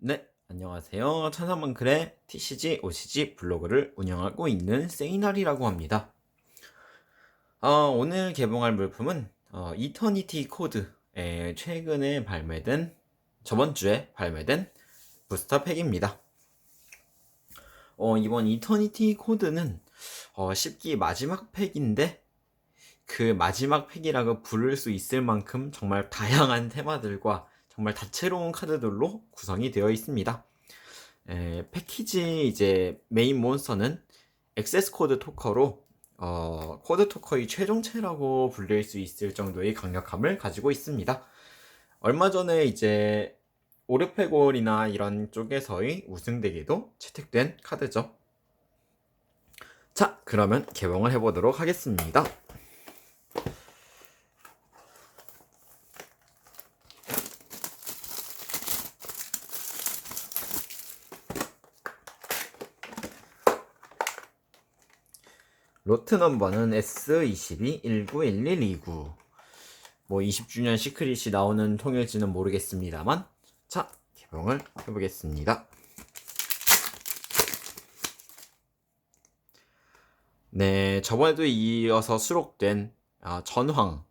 네, 안녕하세요. 천사만클의 TCG, OCG 블로그를 운영하고 있는 세이날이라고 합니다. 오늘 개봉할 물품은 이터니티 코드에 최근에 발매된, 저번 주에 발매된 부스터 팩입니다. 이번 이터니티 코드는 10기 마지막 팩인데 그 마지막 팩이라고 부를 수 있을 만큼 정말 다양한 테마들과 정말 다채로운 카드들로 구성이 되어 있습니다. 패키지 이제 메인 몬스터는 액세스 코드 토커로 코드 토커의 최종체라고 불릴 수 있을 정도의 강력함을 가지고 있습니다. 얼마 전에 이제 오르페골이나 이런 쪽에서의 우승대기도 채택된 카드죠. 자, 그러면 개봉을 해보도록 하겠습니다. 로트 넘버는 S22191129. 뭐 20주년 시크릿이 나오는 통일지는 모르겠습니다만, 자, 개봉을 해보겠습니다. 네, 저번에도 이어서 수록된 전황.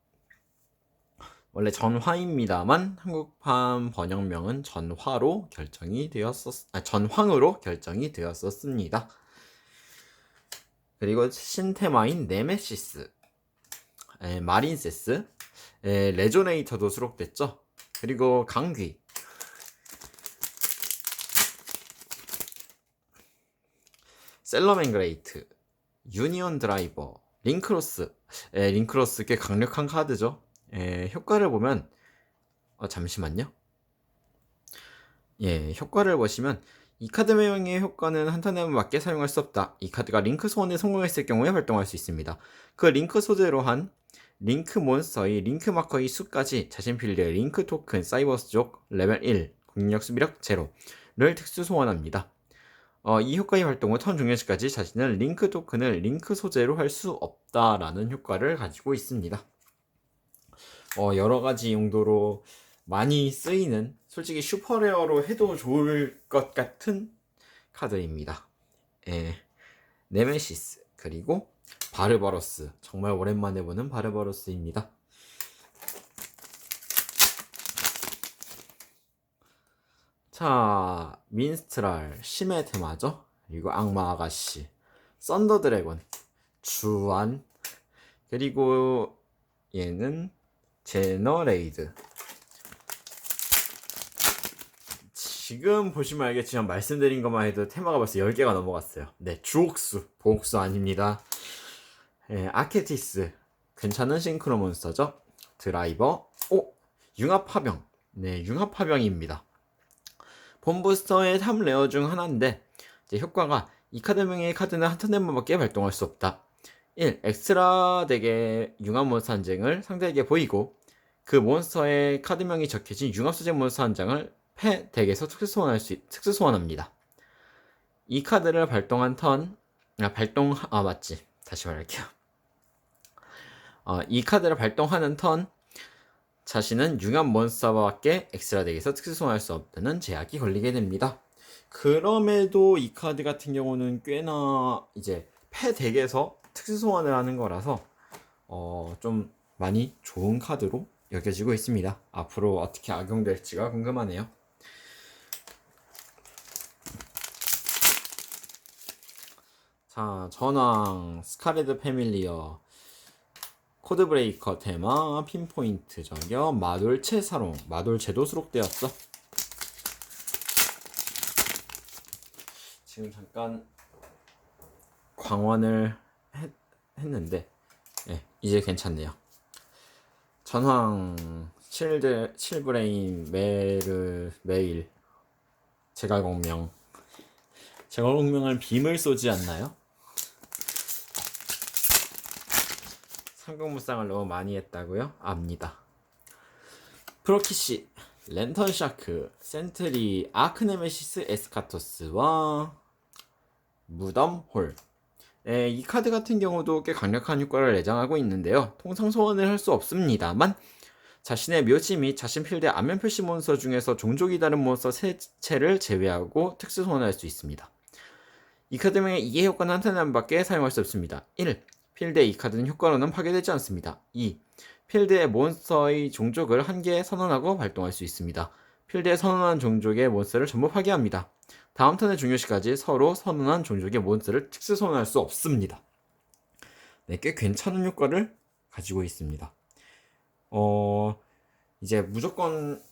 원래 전화입니다만 한국판 번역명은 전화로 결정이 전황으로 결정이 되었었습니다. 그리고 신테마인 네메시스, 마린세스, 레조네이터도 수록됐죠. 그리고 강귀, 셀러맨그레이트, 유니온 드라이버, 링크로스. 링크로스 꽤 강력한 카드죠. 효과를 보면 잠시만요. 효과를 보시면 이 카드 매형의 효과는 한 턴에밖에 사용할 수 없다. 이 카드가 링크 소환에 성공했을 경우에 발동할 수 있습니다. 그 링크 소재로 한 링크 몬스터의 링크 마커의 수까지 자신 필드의 링크 토큰 사이버스족 레벨 1 공격 수비력 0를 특수 소환합니다. 이 효과의 발동 후 턴 종료 시까지 자신은 링크 토큰을 링크 소재로 할 수 없다라는 효과를 가지고 있습니다. 여러가지 용도로 많이 쓰이는, 솔직히 슈퍼레어로 해도 좋을 것 같은 카드입니다. 네메시스, 그리고 바르바로스. 정말 오랜만에 보는 바르바로스입니다. 자, 민스트랄, 심해 테마죠. 그리고 악마 아가씨, 썬더 드래곤, 주안, 그리고 얘는 제너레이드. 지금 보시면 알겠지만 말씀드린 것만 해도 테마가 벌써 10개가 넘어갔어요. 네, 주옥수, 보옥수 아닙니다. 아케티스, 괜찮은 싱크로 몬스터죠. 드라이버, 융합파병. 네, 융합파병입니다. 본 부스터의 3레어 중 하나인데 이제 효과가 이 카드명의 카드는 한 턴에만밖에 발동할 수 없다. 1. 엑스트라 덱의 융합 몬스터 한 장을 상대에게 보이고 그 몬스터의 카드명이 적혀진 융합 소재 몬스터 한 장을 패 덱에서 특수 소환합니다. 이 카드를 발동한 턴, 맞지. 다시 말할게요. 이 카드를 발동하는 턴 자신은 융합 몬스터밖에 엑스트라 덱에서 특수 소환할 수 없다는 제약이 걸리게 됩니다. 그럼에도 이 카드 같은 경우는 꽤나 이제 패 덱에서 특수 소환을 하는 거라서 좀 많이 좋은 카드로 여겨지고 있습니다. 앞으로 어떻게 악용될지가 궁금하네요. 자, 전황, 스카레드 패밀리어, 코드브레이커 테마, 핀포인트 저격, 마돌체 사롱, 마돌체도 수록되었어. 지금 잠깐 광원을 했는데 이제 괜찮네요. 전황, 칠브레인, 메일, 제갈공명. 제갈공명을 빔을 쏘지 않나요? 상공무쌍을 너무 많이 했다고요? 압니다. 프로키시, 랜턴샤크, 센트리, 아크네메시스 에스카토스와 무덤홀. 이 카드 같은 경우도 꽤 강력한 효과를 내장하고 있는데요. 통상 소환을 할 수 없습니다만 자신의 묘지 및 자신 필드의 안면 표시 몬스터 중에서 종족이 다른 몬스터 3채를 제외하고 특수 소환할 수 있습니다. 이 카드명의 2의 효과는 한 턴밖에 사용할 수 없습니다. 1. 필드의 이 카드는 효과로는 파괴되지 않습니다. 2. 필드의 몬스터의 종족을 한 개 선언하고 발동할 수 있습니다. 필드에 선언한 종족의 몬스터를 전부 파괴합니다. 다음 턴의 종료시까지 서로 선언한 종족의 몬스터를 특수 소환할 수 없습니다. 네, 꽤 괜찮은 효과를 가지고 있습니다. 이제 무조건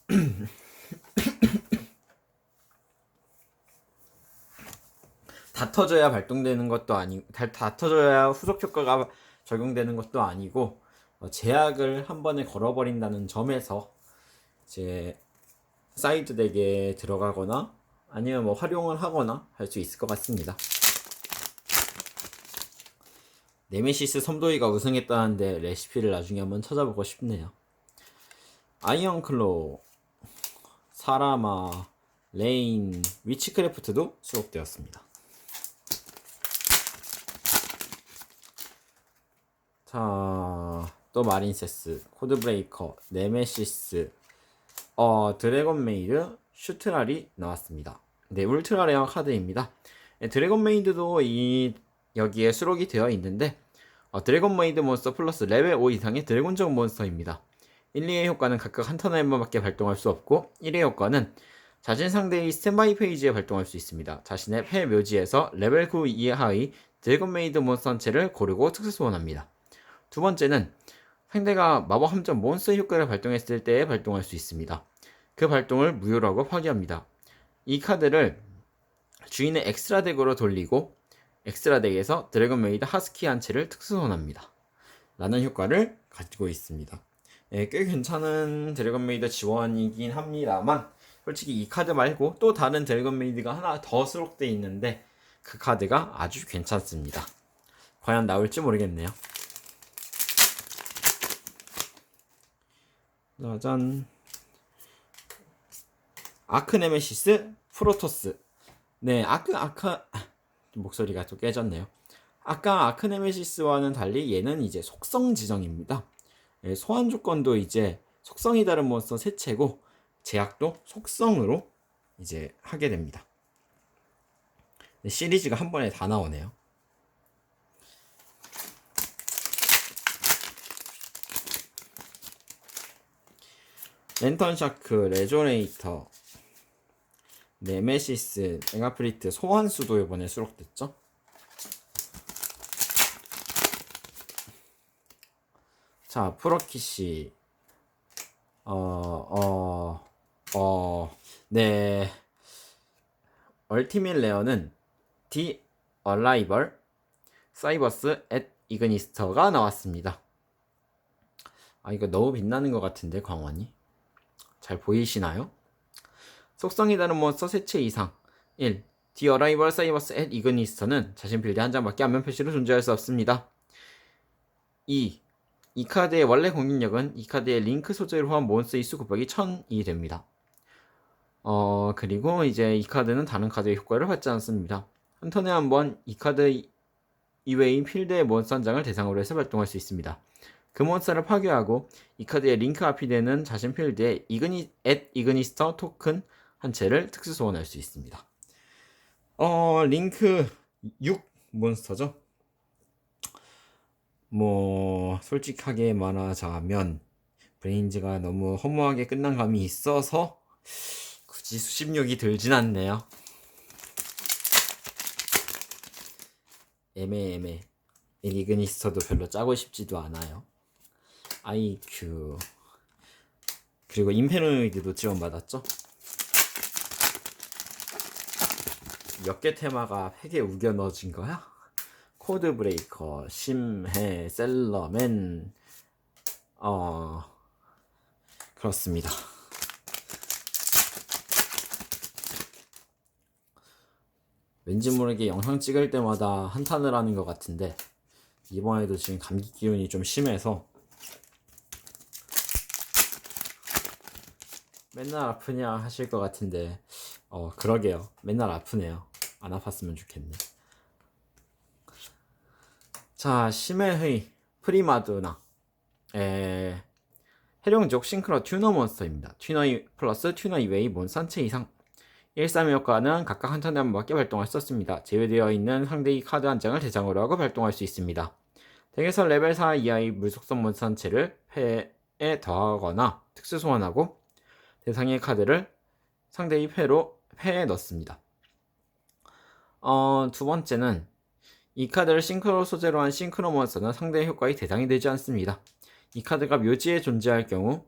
다 터져야 발동되는 것도 아니고 다 터져야 후속 효과가 적용되는 것도 아니고 제약을 한 번에 걸어버린다는 점에서 이제 사이드 덱에 들어가거나 아니면 뭐 활용을 하거나 할 수 있을 것 같습니다. 네메시스 섬도이가 우승했다는데 레시피를 나중에 한번 찾아보고 싶네요. 아이언클로, 사라마, 레인, 위치크래프트도 수록되었습니다. 자, 또 마린세스, 코드브레이커, 네메시스, 드래곤 메이드, 슈트랄이 나왔습니다. 네, 울트라 레어 카드입니다. 네, 드래곤 메이드도 여기에 수록이 되어 있는데 드래곤 메이드 몬스터 플러스 레벨 5 이상의 드래곤적 몬스터입니다. 1, 2의 효과는 각각 한 턴에 한 번밖에 발동할 수 없고 1의 효과는 자신 상대의 스탠바이 페이지에 발동할 수 있습니다. 자신의 패 묘지에서 레벨 9 이하의 드래곤 메이드 몬스터 한 채를 고르고 특수 소환합니다. 두 번째는 상대가 마법 함정 몬스터 효과를 발동했을 때 발동할 수 있습니다. 그 발동을 무효로 하고 파괴합니다. 이 카드를 주인의 엑스트라 덱으로 돌리고 엑스트라 덱에서 드래곤 메이드 하스키 한 채를 특수 소환합니다. 라는 효과를 가지고 있습니다. 꽤 괜찮은 드래곤 메이드 지원이긴 합니다만 솔직히 이 카드 말고 또 다른 드래곤 메이드가 하나 더 수록되어 있는데 그 카드가 아주 괜찮습니다. 과연 나올지 모르겠네요. 짜잔. 아크네메시스 프로토스. 네, 목소리가 또 깨졌네요. 아까 아크네메시스와는 달리 얘는 이제 속성 지정입니다. 네, 소환 조건도 이제 속성이 다른 몬스터 3채고 제약도 속성으로 이제 하게 됩니다. 네, 시리즈가 한 번에 다 나오네요. 랜턴 샤크, 레조네이터, 네메시스, 메가프리트, 소환수도 이번에 수록됐죠. 자, 프로키시, 네. 얼티밋 레어는 디 얼라이벌, 사이버스 앳 이그니스터가 나왔습니다. 이거 너무 빛나는 것 같은데 광원이 잘 보이시나요? 속성이 다른 몬스터 3채 이상 1. 디 어라이벌 사이버스 앳 이그니스터는 자신 필드 한 장밖에 안면 표시로 존재할 수 없습니다. 2. 이 카드의 원래 공격력은 이 카드의 링크 소재로 한 몬스터의 수 곱하기 1000이 됩니다. 그리고 이제 이 카드는 다른 카드의 효과를 받지 않습니다. 한 턴에 한 번 이 카드 이외인 필드의 몬스터 한 장을 대상으로 해서 발동할 수 있습니다. 그 몬스터를 파괴하고 이 카드의 링크 앞이 되는 자신 필드에 앳 이그니스터 토큰 한 채를 특수 소환할 수 있습니다. 링크 6 몬스터죠. 뭐 솔직하게 말하자면 브레인즈가 너무 허무하게 끝난 감이 있어서 굳이 수십력이 들진 않네요. 애매애매. 이그니스터도 별로 짜고 싶지도 않아요. IQ 그리고 인페노이드도 지원받았죠. 몇 개 테마가 팩에 우겨 넣어진 거야? 코드 브레이커, 심해, 셀러맨, 그렇습니다. 왠지 모르게 영상 찍을 때마다 한탄을 하는 것 같은데 이번에도 지금 감기 기운이 좀 심해서 맨날 아프냐 하실 것 같은데 그러게요. 맨날 아프네요. 안 아팠으면 좋겠네. 자, 심해의 프리마도나 해룡족 싱크로 튜너 몬스터입니다. 튜너 플러스 튜너 이외의 몬스터 한 채 이상. 1-3의 효과는 각각 한 턴에 한 번밖에 발동할 수 없습니다. 제외되어 있는 상대의 카드 한 장을 대상으로 하고 발동할 수 있습니다. 덱에서 레벨 4 이하의 물속성 몬스터 한 채를 패에 더하거나 특수 소환하고 대상의 카드를 상대의 패에 넣습니다. 두 번째는 이 카드를 싱크로 소재로 한 싱크로 몬스터는 상대의 효과의 대상이 되지 않습니다. 이 카드가 묘지에 존재할 경우,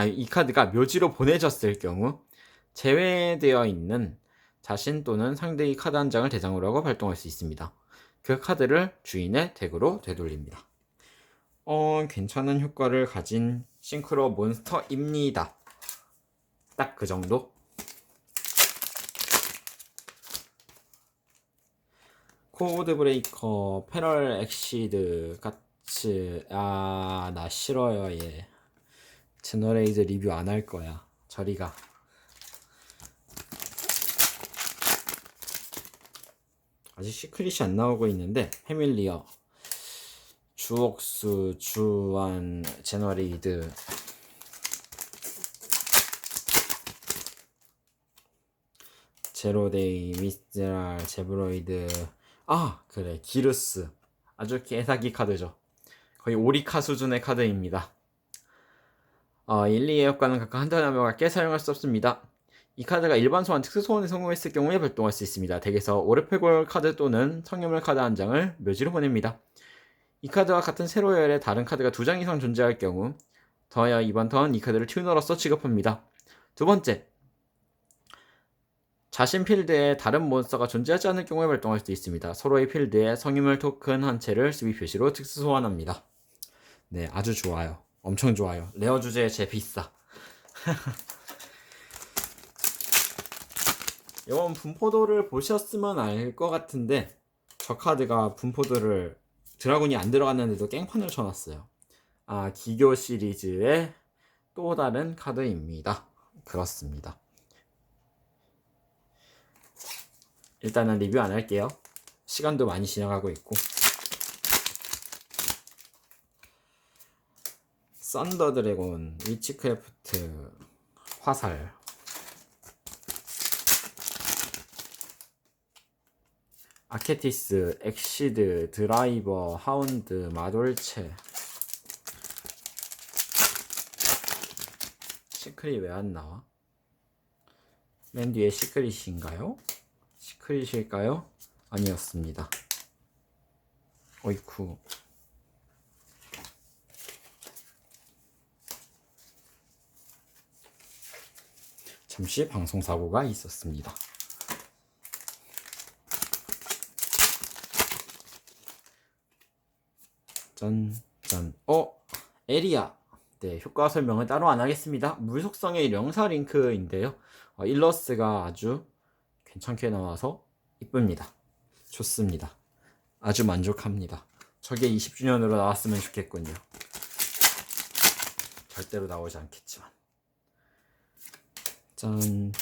이 카드가 묘지로 보내졌을 경우 제외되어 있는 자신 또는 상대의 카드 한 장을 대상으로 하고 발동할 수 있습니다. 그 카드를 주인의 덱으로 되돌립니다. 괜찮은 효과를 가진 싱크로 몬스터입니다. 딱 그 정도? 코드 브레이커, 패럴 엑시드, 가츠. 나 싫어요, 얘. 제너레이드 리뷰 안 할 거야. 저리가. 아직 시크릿이 안 나오고 있는데, 패밀리어, 주옥수, 주완, 제너레이드. 제로데이, 미스테랄, 제브로이드. 그래, 기르스. 아주 개사기 카드죠. 거의 오리카 수준의 카드입니다. 1, 2의 효과는 각각 한 턴에 한 번밖에 사용할 수 없습니다. 이 카드가 일반 소환, 특수 소환에 성공했을 경우에 발동할 수 있습니다. 덱에서 오르페골 카드 또는 성유물 카드 한 장을 묘지로 보냅니다. 이 카드와 같은 세로 열의 다른 카드가 2장 이상 존재할 경우 더하여 이번 턴 이 카드를 튜너로서 취급합니다. 두 번째, 자신 필드에 다른 몬스터가 존재하지 않을 경우에 발동할 수 있습니다. 서로의 필드에 성유물 토큰 한 채를 수비 표시로 특수 소환합니다. 네, 아주 좋아요. 엄청 좋아요. 레어 주제에 제 비싸. 이번 분포도를 보셨으면 알 것 같은데 저 카드가 분포도를 드라군이 안 들어갔는데도 깽판을 쳐놨어요. 기교 시리즈의 또 다른 카드입니다. 그렇습니다. 일단은 리뷰 안 할게요. 시간도 많이 지나가고 있고. 썬더 드래곤, 위치크래프트, 화살, 아케티스, 엑시드, 드라이버, 하운드, 마돌체. 시크릿 왜 안 나와? 맨 뒤에 시크릿인가요? 시크릿일까요? 아니었습니다. 어이쿠. 잠시 방송사고가 있었습니다. 짠. 에리아. 네, 효과 설명은 따로 안 하겠습니다. 물속성의 명사 링크인데요. 일러스트가 아주 괜찮게 나와서 이쁩니다. 좋습니다. 아주 만족합니다. 저게 20주년으로 나왔으면 좋겠군요. 절대로 나오지 않겠지만. 짠.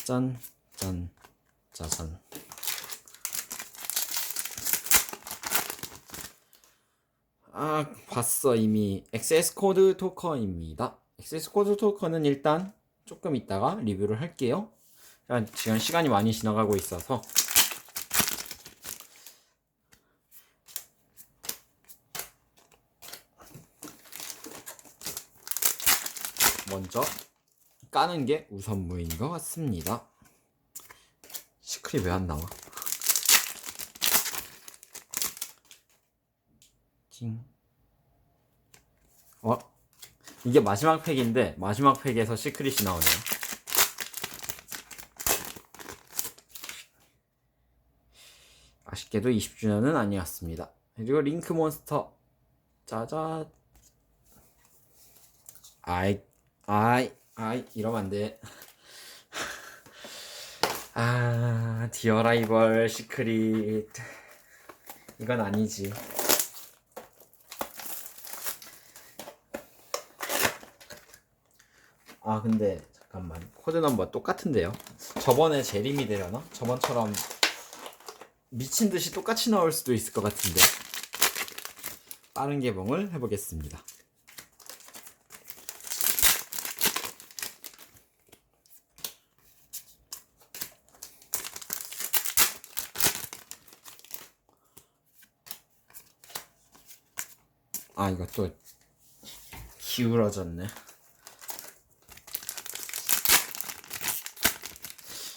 봤어 이미. 액세스 코드 토커입니다. 액세스 코드 토커는 일단 조금 있다가 리뷰를 할게요. 지금 시간이 많이 지나가고 있어서 먼저 까는 게 우선무인 것 같습니다. 시크릿 왜 안 나와? 이게 마지막 팩인데 마지막 팩에서 시크릿이 나오네요. 아쉽게도 20주년은 아니었습니다. 그리고 링크 몬스터 짜자. 이러면 안돼. 디어라이벌 시크릿. 이건 아니지. 근데 잠깐만, 코드 넘버 똑같은데요? 저번에 제림이 되려나? 저번처럼 미친듯이 똑같이 나올 수도 있을 것 같은데. 빠른 개봉을 해보겠습니다. 아, 이거 또 기울어졌네.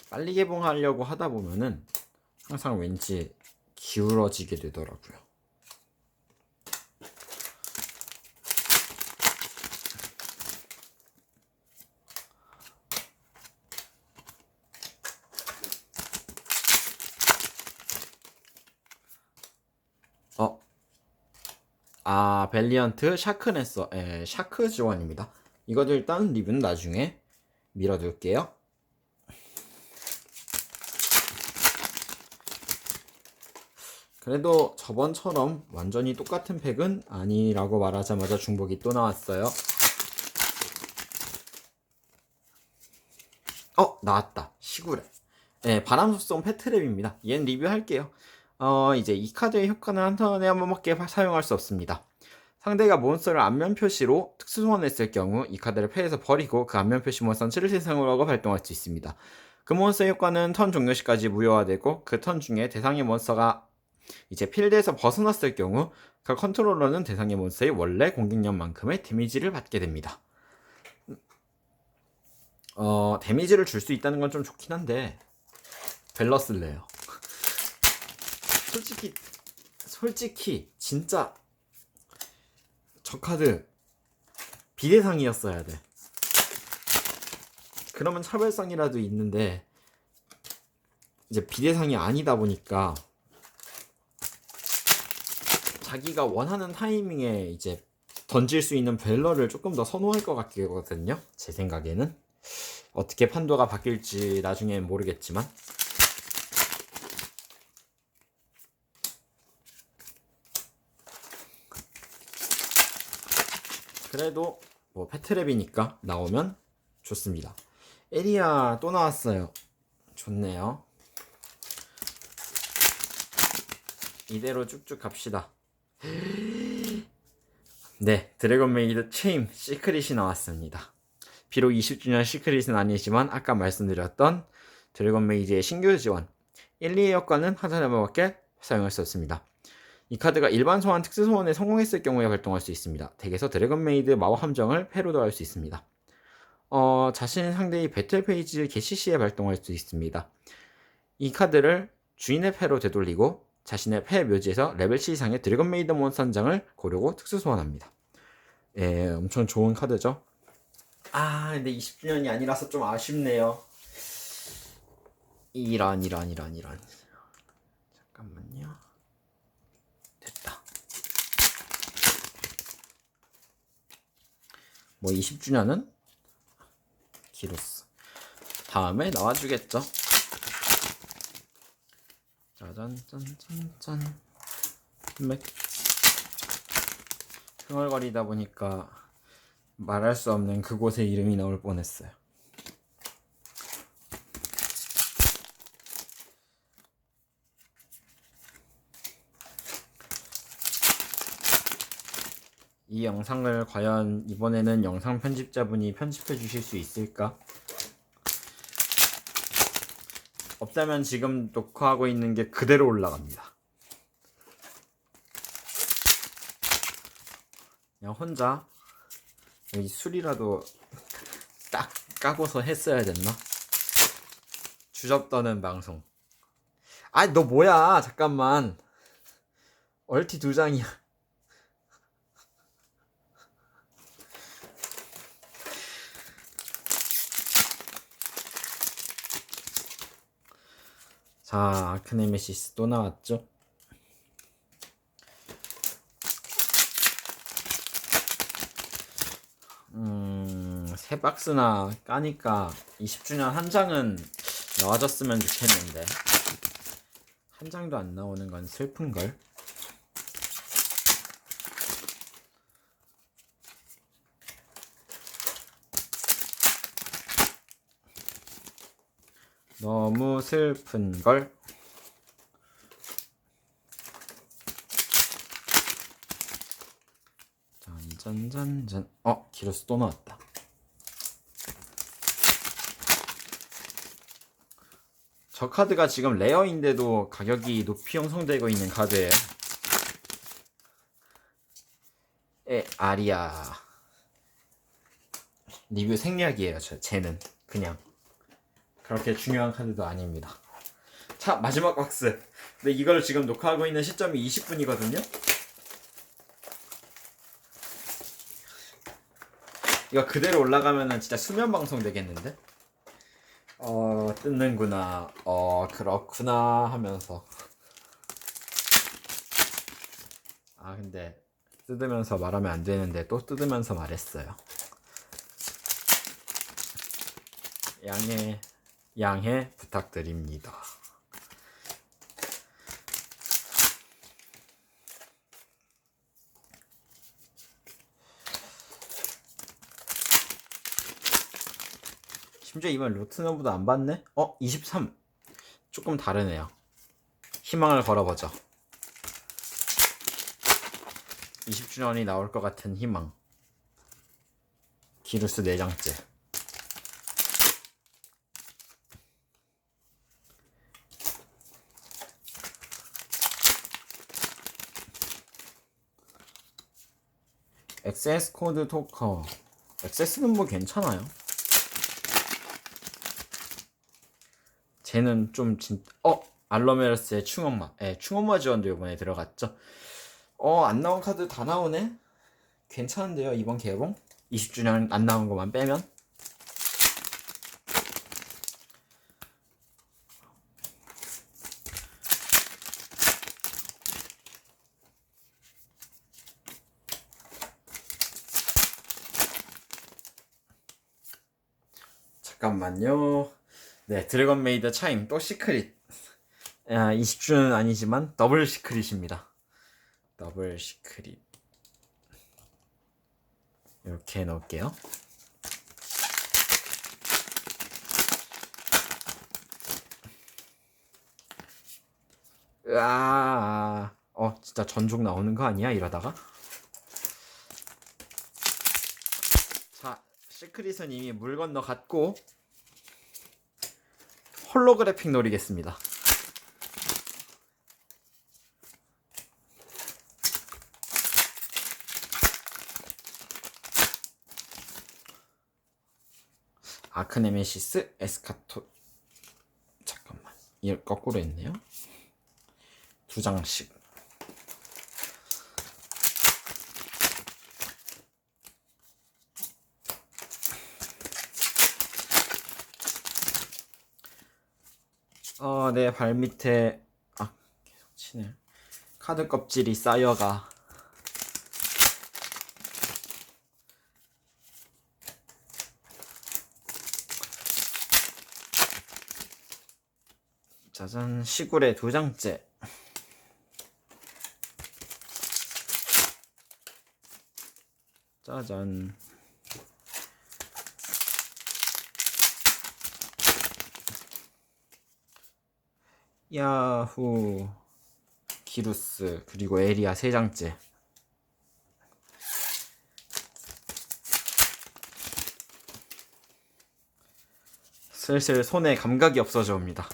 빨리 개봉하려고 하다 보면은 항상 왠지 기울어지게 되더라고요. 밸리언트 샤크네서, 샤크 지원입니다. 이것도 일단 리뷰는 나중에 밀어둘게요. 그래도 저번처럼 완전히 똑같은 팩은 아니라고 말하자마자 중복이 또 나왔어요. 나왔다. 시구레. 바람 속성 패트랩입니다. 얘는 리뷰할게요. 이제 이 카드의 효과는 한 턴에 한 번밖에 사용할 수 없습니다. 상대가 몬스터를 안면 표시로 특수 소환했을 경우 이 카드를 패에서 버리고 그 안면 표시 몬스터는 7을 하고 발동할 수 있습니다. 그 몬스터의 효과는 턴 종료 시까지 무효화되고 그 턴 중에 대상의 몬스터가 이제 필드에서 벗어났을 경우 그 컨트롤러는 대상의 몬스터의 원래 공격력만큼의 데미지를 받게 됩니다. 데미지를 줄 수 있다는 건 좀 좋긴 한데 밸러스래요. 솔직히 진짜 저 카드 비대상이었어야 돼. 그러면 차별성이라도 있는데 이제 비대상이 아니다 보니까 자기가 원하는 타이밍에 이제 던질 수 있는 벨러를 조금 더 선호할 것 같거든요. 제 생각에는. 어떻게 판도가 바뀔지 나중엔 모르겠지만. 그래도 뭐 패트랩이니까 나오면 좋습니다. 에리아 또 나왔어요. 좋네요. 이대로 쭉쭉 갑시다. 네, 드래곤 메이드 체임 시크릿이 나왔습니다. 비록 20주년 시크릿은 아니지만 아까 말씀드렸던 드래곤 메이드의 신규 지원 1, 2의 효과는 한 턴에 한 번밖에 사용할 수 없습니다. 이 카드가 일반 소환 특수 소환에 성공했을 경우에 발동할 수 있습니다. 덱에서 드래곤 메이드 마법 함정을 패로도 할 수 있습니다. 자신 상대의 배틀 페이지를 개시 시에 발동할 수 있습니다. 이 카드를 주인의 패로 되돌리고 자신의 패 묘지에서 레벨 7 이상의 드래곤 메이드 몬스터 한 장을 고르고 특수 소환합니다. 엄청 좋은 카드죠. 근데 20주년이 아니라서 좀 아쉽네요. 이런. 잠깐만요. 됐다. 뭐 20주년은 기로스. 다음에 나와주겠죠. 짜잔. 흥얼거리다 보니까 말할 수 없는 그곳의 이름이 나올 뻔했어요. 이 영상을 과연 이번에는 영상 편집자분이 편집해 주실 수 있을까? 없다면 지금 녹화하고 있는 게 그대로 올라갑니다. 그냥 혼자 여기 술이라도 딱 까고서 했어야 됐나? 주접 떠는 방송. 너 뭐야? 잠깐만. 얼티 2장이야. 자, 아크네메시스 또 나왔죠? 세 박스나 까니까 20주년 한 장은 나와줬으면 좋겠는데 한 장도 안 나오는 건 슬픈걸. 너무 슬픈걸. 짠. 기로스 또 나왔다. 저 카드가 지금 레어인데도 가격이 높이 형성되고 있는 카드예요. 아리아 리뷰 생략이에요. 쟤는 그냥 그렇게 중요한 카드도 아닙니다. 자, 마지막 박스. 근데 이걸 지금 녹화하고 있는 시점이 20분이거든요. 이거 그대로 올라가면은 진짜 수면 방송 되겠는데? 뜯는구나. 그렇구나 하면서. 근데 뜯으면서 말하면 안 되는데 또 뜯으면서 말했어요. 양해 부탁드립니다. 심지어 이번 로트너브도 안 봤네? 23. 조금 다르네요. 희망을 걸어보죠. 20주년이 나올 것 같은 희망. 기루스 4장째. 액세스 코드 토커. 액세스는 뭐 괜찮아요. 쟤는 좀 알로메르스의 충엄마. 충엄마 지원도 이번에 들어갔죠. 안 나온 카드 다 나오네. 괜찮은데요, 이번 개봉? 20주년 안 나온 것만 빼면. 잠깐만요. 네, 드래곤 메이드 차임 또 시크릿. 20주는 아니지만 더블 시크릿입니다. 더블 시크릿. 이렇게 넣을게요. 진짜 전족 나오는 거 아니야 이러다가? 자, 시크릿은 이미 물 건너 갔고 홀로그래픽 노리겠습니다. 아크네메시스 에스카토. 잠깐만, 이걸 거꾸로 했네요. 2장씩. 내 발밑에 계속 치네. 카드 껍질이 쌓여가. 짜잔, 시골의 2장째. 짜잔. 야후. 기루스 그리고 에리아 3장째. 슬슬 손에 감각이 없어져 옵니다.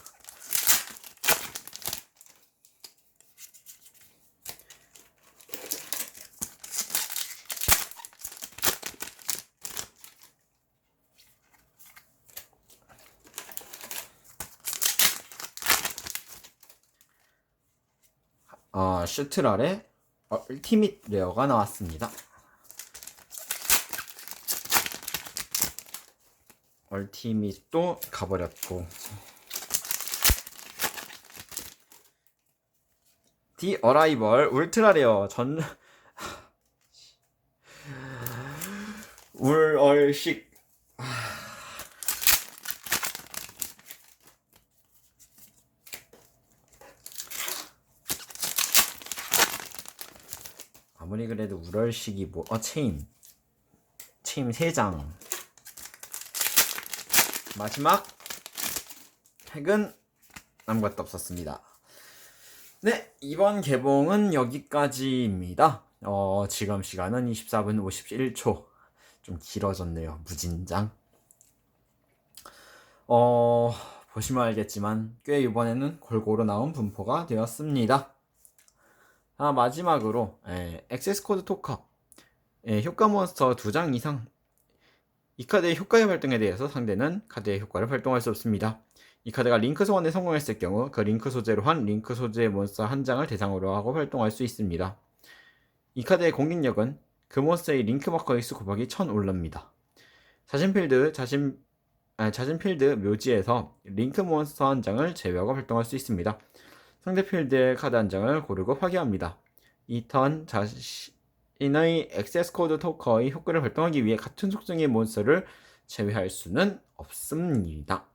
슈트랄의 얼티밋 레어가 나왔습니다. 얼티밋도 가버렸고, 디 어라이벌 울트라 레어 울얼식. 아무리 그래도 울얼식이 체임 3장. 마지막 팩은 아무것도 없었습니다. 네, 이번 개봉은 여기까지입니다. 지금 시간은 24분 57초. 좀 길어졌네요. 무진장. 보시면 알겠지만 꽤 이번에는 골고루 나온 분포가 되었습니다. 마지막으로 액세스 코드 토커. 효과 몬스터 2장 이상 이 카드의 효과의 발동에 대해서 상대는 카드의 효과를 발동할 수 없습니다. 이 카드가 링크 소환에 성공했을 경우 그 링크 소재로 한 링크 소재의 몬스터 한 장을 대상으로 하고 발동할 수 있습니다. 이 카드의 공격력은 그 몬스터의 링크 마커의 수 곱하기 1000 올랍니다. 자신 필드 묘지에서 링크 몬스터 한 장을 제외하고 발동할 수 있습니다. 상대 필드의 카드 한 장을 고르고 파괴합니다. 이 턴 자신의 액세스 코드 토커의 효과를 발동하기 위해 같은属性의 몬스터를 제외할 수는 없습니다.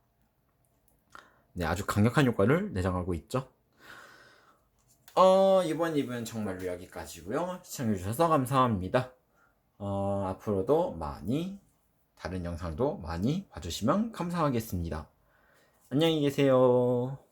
네, 아주 강력한 효과를 내장하고 있죠. 이번 리뷰는 정말로 여기까지고요. 시청해주셔서 감사합니다. 앞으로도 다른 영상도 많이 봐주시면 감사하겠습니다. 안녕히 계세요.